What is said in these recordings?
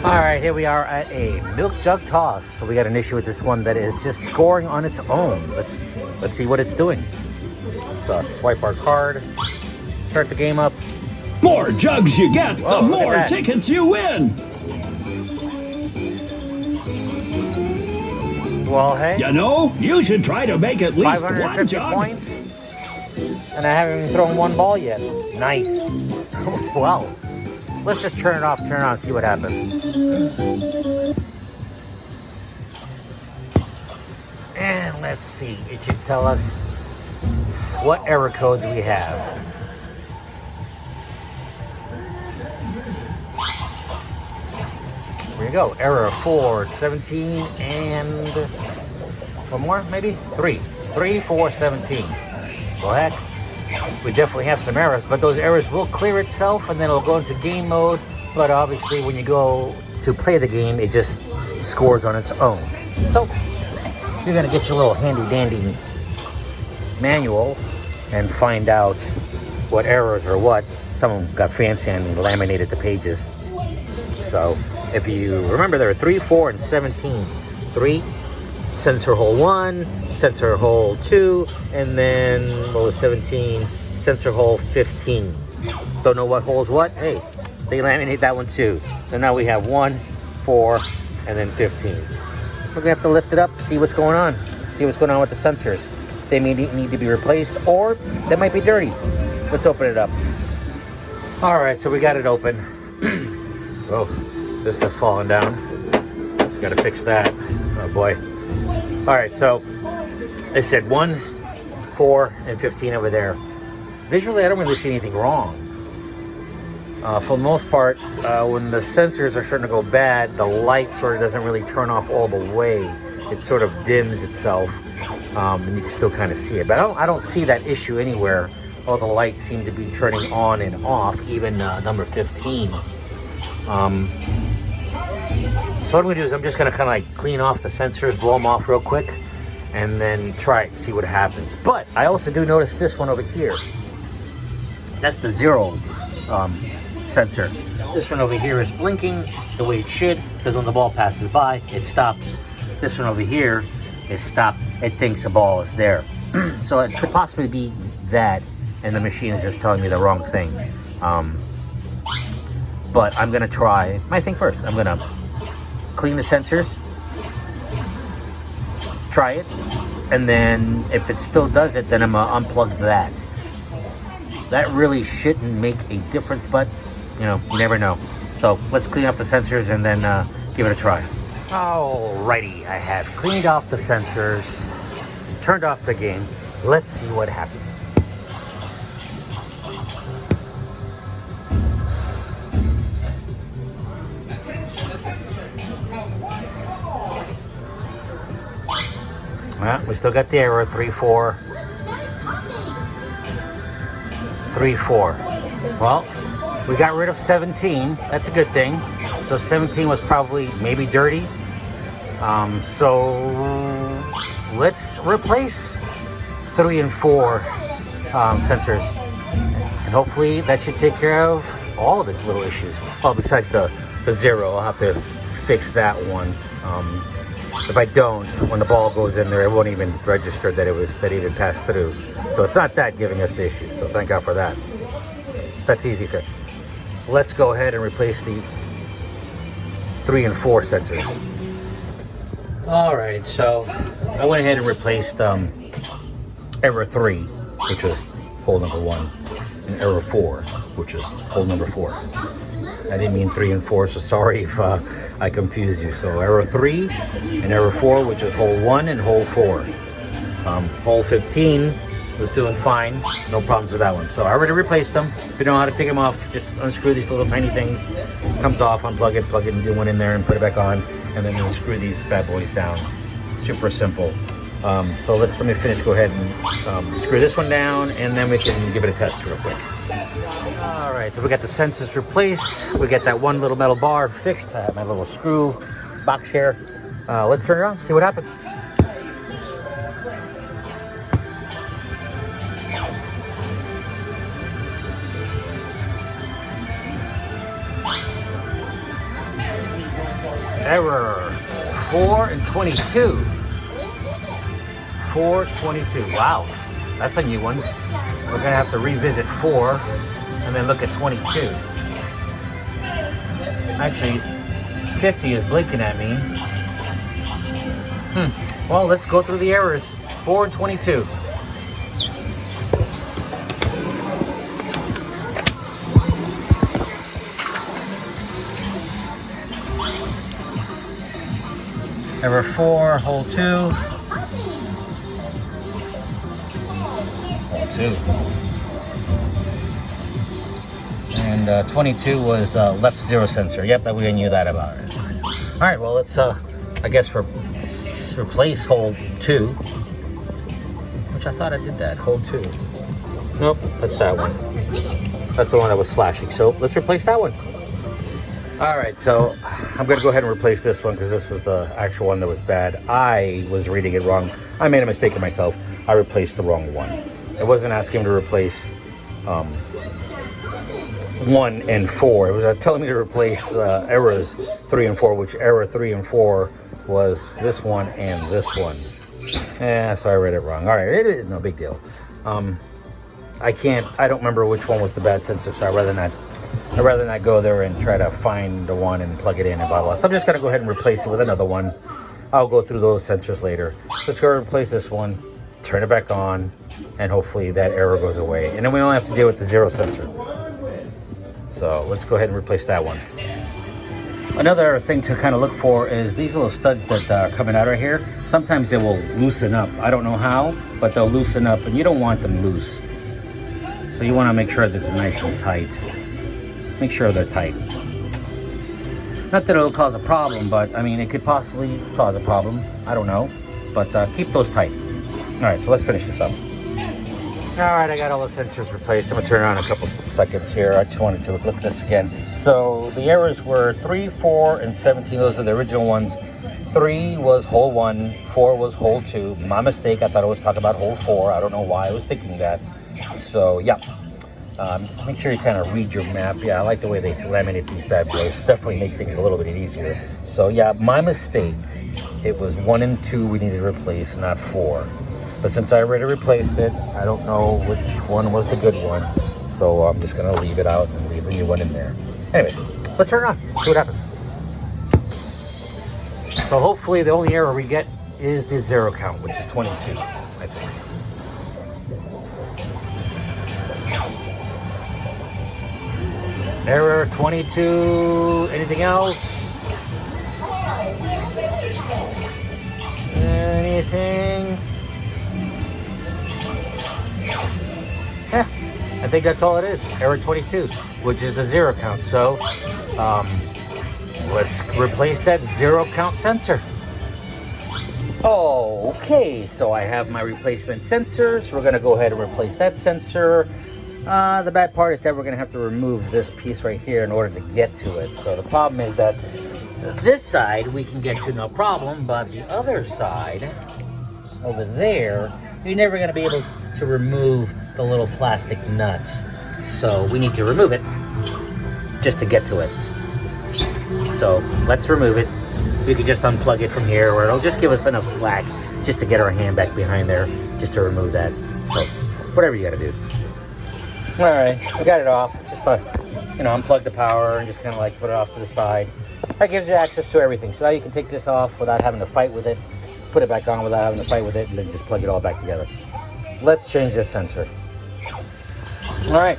Alright, here we are at a milk jug toss. So we got an issue with this one that is just scoring on its own. Let's see what it's doing. Let's swipe our card, start the game up. More jugs you get, Whoa, the more tickets you win. Well, hey. You know, you should try to make at least 550 one jug. points. And I haven't even thrown one ball yet. Nice. Well, let's just turn it off, turn it on, see what happens. And let's see. It should tell us what error codes we have. Here we go. Error 4, 17, and one more, maybe? 3, 4, 17. Go ahead. We definitely have some errors, but those errors will clear itself and then it'll go into game mode. But obviously when you go to play the game, it just scores on its own. So you're gonna get your little handy dandy manual and find out what errors are what. Someone got fancy and laminated the pages. So if you remember, there are 3, 4, and 17. 3, sensor hole 1, sensor hole 2, and then what was 17? Sensor hole 15. Don't know what hole is what? Hey, they laminate that one too. So now we have 1, 4, and then 15. We're gonna have to lift it up, see what's going on. See what's going on with the sensors. They may need to be replaced, or they might be dirty. Let's open it up. All right, so we got it open. Oh, this has fallen down. Got to fix that. Oh boy. All right, so I said 1, 4, and 15 over there. Visually, I don't really see anything wrong. For the most part, when the sensors are starting to go bad, the light sort of doesn't really turn off all the way. It sort of dims itself, and you can still kind of see it. But I don't see that issue anywhere. All the lights seem to be turning on and off, even number 15. So what I'm going to do is I'm just going to kind of like clean off the sensors, blow them off real quick, and then try it, see what happens. But I also do notice this one over here. That's the 0 sensor. This one over here is blinking the way it should, because when the ball passes by, it stops. This one over here is stopped. It thinks a ball is there. So it could possibly be that, and the machine is just telling me the wrong thing. But I'm going to try my thing first. I'm going to clean the sensors, try it, and then if it still does it, then I'm going to unplug that. That really shouldn't make a difference, but you know, you never know. So let's clean up the sensors and then give it a try. Alrighty, I have cleaned off the sensors, turned off the game. Let's see what happens. Well, we still got the error, 3, 4. 3, 4. Well, we got rid of 17. That's a good thing. So 17 was probably maybe dirty. So let's replace 3 and 4 sensors. And hopefully that should take care of all of its little issues. Well, besides the 0, I'll have to fix that one. If I don't, when the ball goes in there, it won't even register that it even passed through. So it's not that giving us the issue. So thank God for that. That's easy fix. Let's go ahead and replace the 3 and 4 sensors. All right, so I went ahead and replaced error 3, which was hole number 1, and error 4, which is hole number 4. I didn't mean 3 and 4, so sorry if I confused you. So error 3 and error 4, which is hole 1 and hole 4. Hole 15 was doing fine, no problems with that one. So I already replaced them. If you know how to take them off, just unscrew these little tiny things. Comes off, unplug it, plug it, and do one in there, and put it back on, and then you'll screw these bad boys down. Super simple. So let me finish. Go ahead and screw this one down, and then we can give it a test real quick. All right, so we got the sensors replaced. We got that one little metal bar fixed. I have my little screw box here. Let's turn it on, see what happens. Error 4 and 22. 422. Wow, that's a new one. We're gonna have to revisit 4 and then look at 22. Actually, 50 is blinking at me. Well, let's go through the errors. 4 and 22. Error 4, hole 2. Hole 2. And 22 was left zero sensor. Yep, we knew that about it. All right, well, let's, I guess, replace hole 2. Which I thought I did that, hole 2. Nope, that's that one. That's the one that was flashing. So let's replace that one. All right, so I'm gonna go ahead and replace this one because this was the actual one that was bad. I was reading it wrong. I made a mistake of myself. I replaced the wrong one. It wasn't asking me to replace 1 and 4. It was telling me to replace errors 3 and 4, which error 3 and 4 was this one and this one. So I read it wrong. All right, it is no big deal. I don't remember which one was the bad sensor, so I'd rather not go there and try to find the one and plug it in and blah, blah. So I'm just gonna go ahead and replace it with another one. I'll go through those sensors later. Let's go replace this one, turn it back on, and hopefully that error goes away. And then we don't have to deal with the zero sensor. So let's go ahead and replace that one. Another thing to kind of look for is these little studs that are coming out right here. Sometimes they will loosen up. I don't know how, but they'll loosen up, and you don't want them loose. So you want to make sure that they're nice and tight. Make sure they're tight. Not that it'll cause a problem, but I mean, it could possibly cause a problem. I don't know, but keep those tight. All right, so let's finish this up. All right, I got all the sensors replaced. I'm gonna turn it on a couple seconds here. I just wanted to look at this again. So the errors were 3, 4, and 17. Those were the original ones. 3 was hole 1, 4 was hole 2. My mistake, I thought I was talking about hole 4. I don't know why I was thinking that. So yeah, make sure you kind of read your map. Yeah, I like the way they laminate these bad boys. Definitely make things a little bit easier. So yeah, my mistake. It was 1 and 2 we needed to replace, not 4. But since I already replaced it, I don't know which one was the good one. So I'm just gonna leave it out and leave the new one in there. Anyways, let's turn it on, see what happens. So hopefully the only error we get is the zero count, which is 22, I think. Error 22, anything else? Anything? Yeah, I think that's all it is. Error 22, which is the zero count. So let's replace that zero count sensor. Okay, so I have my replacement sensors. We're gonna go ahead and replace that sensor. The bad part is that we're gonna have to remove this piece right here in order to get to it. So the problem is that this side we can get to no problem, but the other side over there, you're never gonna be able to remove the little plastic nuts. So we need to remove it just to get to it. So let's remove it. We can just unplug it from here, or it'll just give us enough slack just to get our hand back behind there, just to remove that. So whatever you gotta do. All right, I got it off. Just unplug the power and just kind of like put it off to the side. That gives you access to everything. So now you can take this off without having to fight with it, put it back on without having to fight with it, and then just plug it all back together. Let's change this sensor. All right,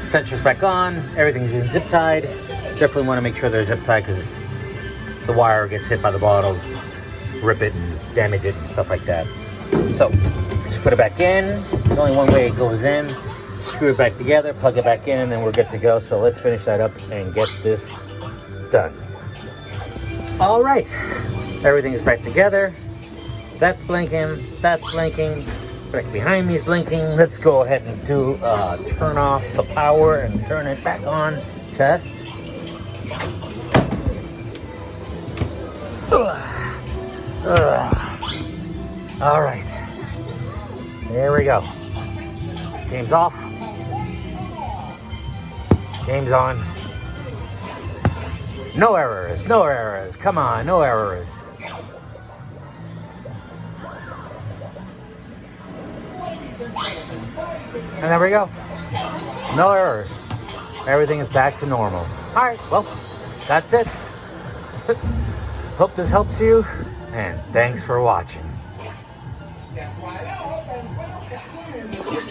sensor's back on. Everything's been zip tied. Definitely want to make sure they're zip tied because the wire gets hit by the ball, it'll rip it and damage it and stuff like that. So just put it back in. There's only one way it goes in. Screw it back together, plug it back in, and then we're good to go. So let's finish that up and get this done. All right, everything is back together. That's blinking, that's blinking. Right behind me is blinking. Let's go ahead and do turn off the power and turn it back on. Test. All right, there we go. Game's off. Game's on. No errors, no errors. Come on, no errors. And there we go. No errors. Everything is back to normal. All right, well, that's it. Hope this helps you, and thanks for watching.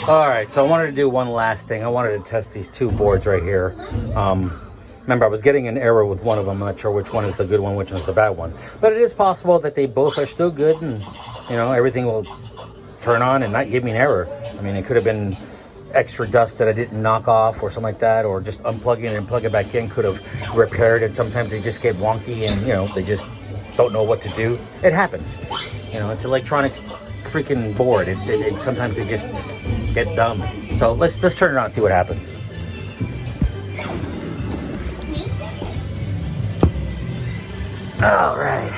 All right, so I wanted to do one last thing. I wanted to test these two boards right here. Remember, I was getting an error with one of them. I'm not sure which one is the good one, which one is the bad one. But it is possible that they both are still good, and you know, everything will turn on and not give me an error. I mean, it could have been extra dust that I didn't knock off or something like that, or just unplugging it and plug it back in could have repaired it. Sometimes they just get wonky and, you know, they just don't know what to do. It happens. You know, it's electronic freaking board. It sometimes they just get dumb. So let's turn it on and see what happens. All right.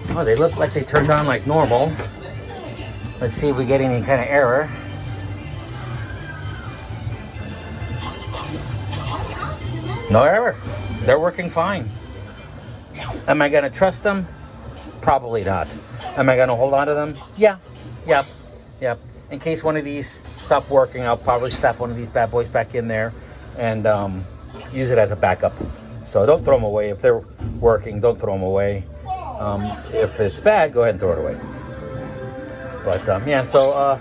Oh, they look like they turned on like normal. Let's see if we get any kind of error. No error. They're working fine. Am I going to trust them? Probably not. Am I going to hold on to them? Yeah. Yep. In case one of these stop working, I'll probably slap one of these bad boys back in there and use it as a backup. So don't throw them away. If they're working, don't throw them away. If it's bad, go ahead and throw it away. But yeah, so I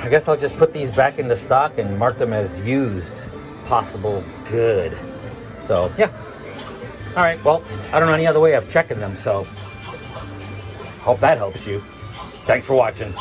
guess I'll just put these back into stock and mark them as used. Possible good. So yeah. All right, well, I don't know any other way of checking them, so hope that helps you. Thanks for watching.